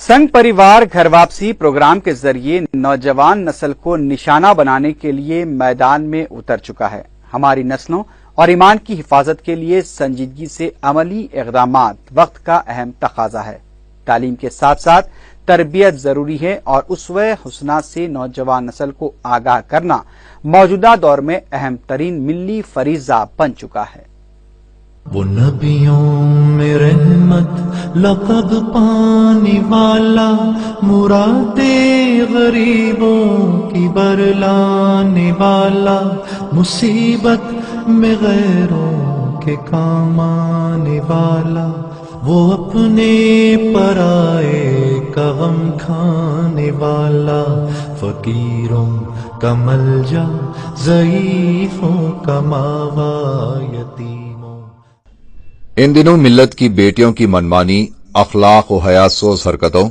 संघ परिवार घर वापसी प्रोग्राम के जरिए नौजवान नस्ल को निशाना बनाने के लिए मैदान में उतर चुका है। हमारी नस्लों और ईमान की हिफाजत के लिए संजीदगी से अमली इक़दामात वक्त का अहम तकाजा है। तालीम के साथ साथ तरबियत जरूरी है और उसवे हुस्ना से नौजवान नस्ल को आगाह करना मौजूदा दौर में अहम तरीन मिल्ली फरीजा बन चुका है। वो नबियों में रहमत लक़ब पाने वाला, मुरादे गरीबों की बरलाने वाला, मुसीबत में गैरों के काम आने वाला, वो अपने पराए का गम खाने वाला, फकीरों का मलजा, ज़ईफ़ों का मावा, यतीमों। इन दिनों मिल्लत की बेटियों की मनमानी, अखलाक व हयासोज हरकतों,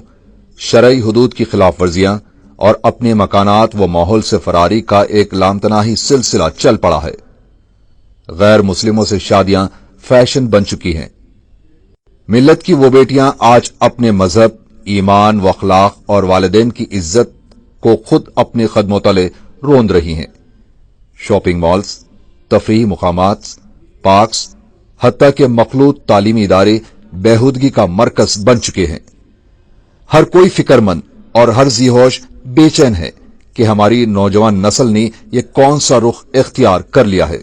शरई हुदूद की खिलाफ वर्जियां और अपने मकानात व माहौल से फरारी का एक लामतनाही सिलसिला चल पड़ा है। गैर मुस्लिमों से शादियां फैशन बन चुकी हैं। मिल्लत की वो बेटियां आज अपने मजहब, ईमान व अखलाक और वालिदैन की इज्जत को खुद अपने कदमों तले रोंद रही हैं। शॉपिंग मॉल्स, तफरीही मुकामात, पार्क्स, हत्ता के मखलूत तालीमी इदारे बेहूदगी का मरकज बन चुके हैं। हर कोई फिक्रमंद और हर जीहोश बेचैन है कि हमारी नौजवान नस्ल ने यह कौन सा रुख इख्तियार कर लिया है।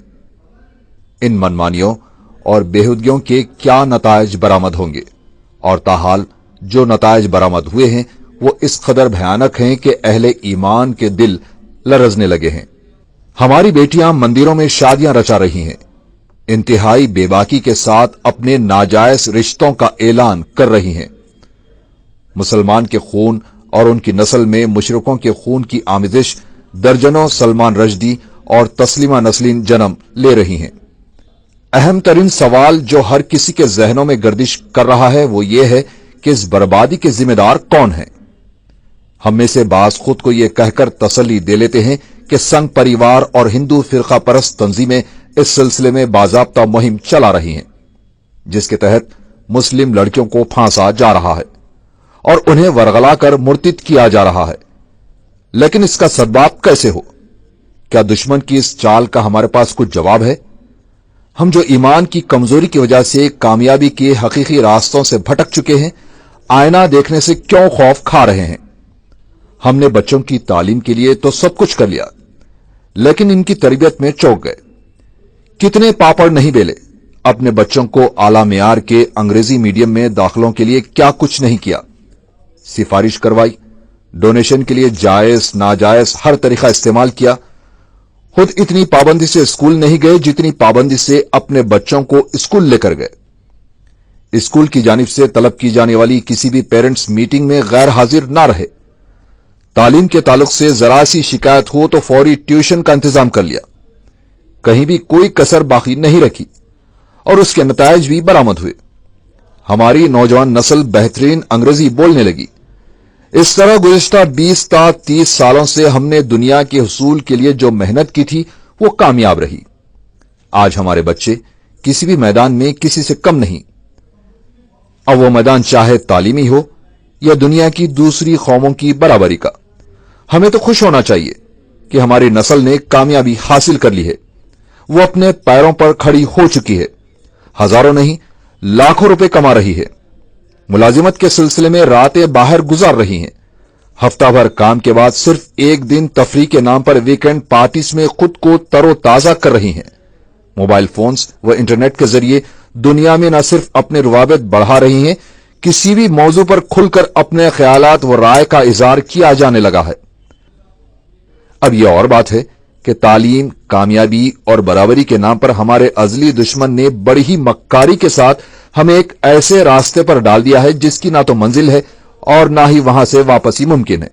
इन मनमानियों और बेहूदगियों के क्या नतायज बरामद होंगे, और ताहाल जो नतायज बरामद हुए हैं वो इस कदर भयानक हैं कि अहले ईमान के दिल लरजने लगे हैं। हमारी बेटियां मंदिरों में शादियां रचा रही हैं, इंतहाई बेबाकी के साथ अपने नाजायज रिश्तों का ऐलान कर रही हैं। मुसलमान के खून और उनकी नस्ल में मुशरिकों के खून की आमिजिश दर्जनों सलमान रश्दी और तस्लीमा नस्लीन जन्म ले रही हैं। अहम तरीन सवाल जो हर किसी के जहनों में गर्दिश कर रहा है वो ये है कि इस बर्बादी के जिम्मेदार कौन है। हम में से बास खुद को यह कहकर तसल्ली दे लेते हैं कि संघ परिवार और हिंदू फिरका परस्त तंजीमें इस सिलसिले में बाज़ाब्ता मुहिम चला रही हैं, जिसके तहत मुस्लिम लड़कियों को फांसा जा रहा है और उन्हें वरगला कर मुर्तिद किया जा रहा है। लेकिन इसका सद्बाप कैसे हो? क्या दुश्मन की इस चाल का हमारे पास कुछ जवाब है? हम जो ईमान की कमजोरी की वजह से कामयाबी के हकीकी रास्तों से भटक चुके हैं, आईना देखने से क्यों खौफ खा रहे हैं? हमने बच्चों की तालीम के लिए तो सब कुछ कर लिया, लेकिन इनकी तरबियत में चौंक गए। कितने पापड़ नहीं बेले, अपने बच्चों को आला मेयार के अंग्रेजी मीडियम में दाखिलों के लिए क्या कुछ नहीं किया। सिफारिश करवाई, डोनेशन के लिए जायज नाजायज हर तरीका इस्तेमाल किया। खुद इतनी पाबंदी से स्कूल नहीं गए जितनी पाबंदी से अपने बच्चों को स्कूल लेकर गए। स्कूल की जानिब से तलब की जाने वाली किसी भी पेरेंट्स मीटिंग में गैर हाजिर ना रहे। तालीम के ताल्लुक से जरा सी शिकायत हो तो फौरी ट्यूशन का इंतजाम कर लिया। कहीं भी कोई कसर बाकी नहीं रखी और उसके नतायज भी बरामद हुए। हमारी नौजवान नस्ल बेहतरीन अंग्रेजी बोलने लगी। इस तरह गुज़िश्ता 20 ता 30 सालों से हमने दुनिया के हुसूल के लिए जो मेहनत की थी वो कामयाब रही। आज हमारे बच्चे किसी भी मैदान में किसी से कम नहीं। अब वो मैदान चाहे तालीमी हो या दुनिया की दूसरी कौमों की बराबरी का। हमें तो खुश होना चाहिए कि हमारी नस्ल ने कामयाबी हासिल कर ली है। वो अपने पैरों पर खड़ी हो चुकी है, हजारों नहीं लाखों रुपए कमा रही है, मुलाजिमत के सिलसिले में रातें बाहर गुजार रही हैं, हफ्ता भर काम के बाद सिर्फ एक दिन तफरीह के नाम पर वीकेंड पार्टीज में खुद को तरोताजा कर रही हैं। मोबाइल फोन्स व इंटरनेट के जरिए दुनिया में न सिर्फ अपने रुवाबत बढ़ा रही हैं, किसी भी मौजू पर खुलकर अपने ख्यालात व राय का इजहार किया जाने लगा है। अब यह और बात है कि तालीम, कामयाबी और बराबरी के नाम पर हमारे अजली दुश्मन ने बड़ी ही मक्कारी के साथ हमें एक ऐसे रास्ते पर डाल दिया है जिसकी ना तो मंजिल है और ना ही वहां से वापसी मुमकिन है।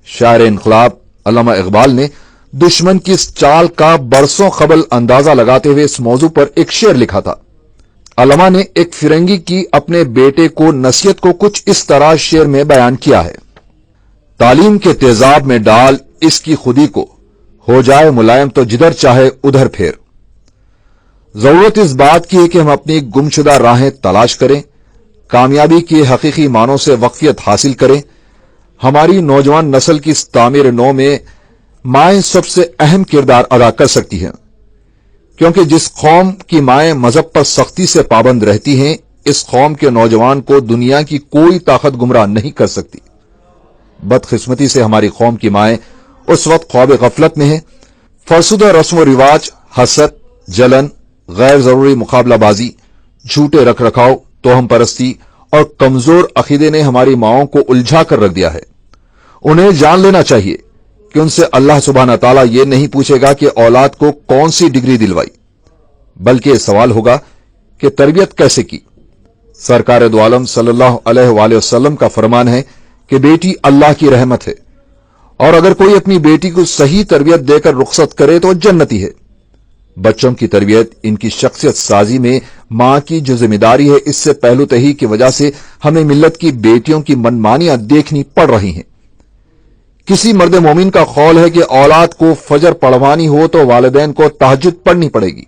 शायर इनकलाब अल्लामा इकबाल ने दुश्मन की इस चाल का बरसों कबल अंदाजा लगाते हुए इस मौजू पर एक शेर लिखा था। अल्लामा ने एक फिरंगी की अपने बेटे को नसीहत को कुछ इस तरह शेर में बयान किया है। तालीम के तेजाब में डाल इसकी खुदी को, हो जाए मुलायम तो जिधर चाहे उधर फेर। जरूरत इस बात की है कि हम अपनी गुमशुदा राहें तलाश करें, کامیابی کے حقیقی معنوں سے واقفیت حاصل کریں۔ ہماری نوجوان نسل کی اس تعمیر نو میں مائیں سب سے اہم کردار ادا کر سکتی ہیں، کیونکہ جس قوم کی مائیں مذہب پر سختی سے پابند رہتی ہیں، اس قوم کے نوجوان کو دنیا کی کوئی طاقت گمراہ نہیں کر سکتی۔ بدقسمتی سے ہماری قوم کی مائیں اس وقت خواب غفلت میں ہیں، فرسودہ رسم و رواج، حسد، جلن، غیر ضروری مقابلہ بازی، جھوٹے رکھ رکھاؤ، توہم پرستی اور کمزور عقیدے نے ہماری ماؤں کو الجھا کر رکھ دیا ہے۔ انہیں جان لینا چاہیے کہ ان سے اللہ سبحانہ تعالیٰ یہ نہیں پوچھے گا کہ اولاد کو کون سی ڈگری دلوائی، بلکہ یہ سوال ہوگا کہ تربیت کیسے کی۔ سرکار دو عالم صلی اللہ علیہ وآلہ وسلم کا فرمان ہے کہ بیٹی اللہ کی رحمت ہے، اور اگر کوئی اپنی بیٹی کو صحیح تربیت دے کر رخصت کرے تو جنتی ہے۔ بچوں کی تربیت، ان کی شخصیت سازی میں ماں کی جو ذمہ داری ہے، اس سے پہلو تہی کی وجہ سے ہمیں ملت کی بیٹیوں کی منمانیاں دیکھنی پڑ رہی ہیں۔ کسی مرد مومن کا قول ہے کہ اولاد کو فجر پڑھوانی ہو تو والدین کو تہجد پڑھنی پڑے گی۔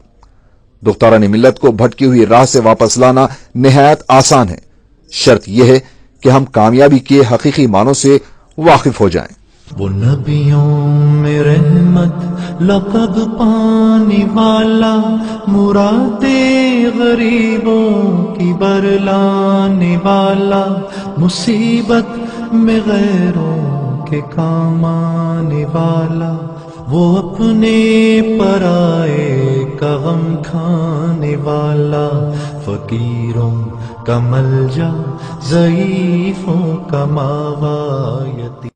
دختران ملت کو بھٹکی ہوئی راہ سے واپس لانا نہایت آسان ہے، شرط یہ ہے کہ ہم کامیابی کے حقیقی معنوں سے واقف ہو جائیں۔ وہ نبیوں میں رحمت لقب پانے والا، مرادیں غریبوں کی برلانے والا، مصیبت میں غیروں کے کام آنے والا، وہ اپنے پرائے کا غم کھانے والا، فقیروں کا ملجا، ضعیفوں کا ماوا، یتیم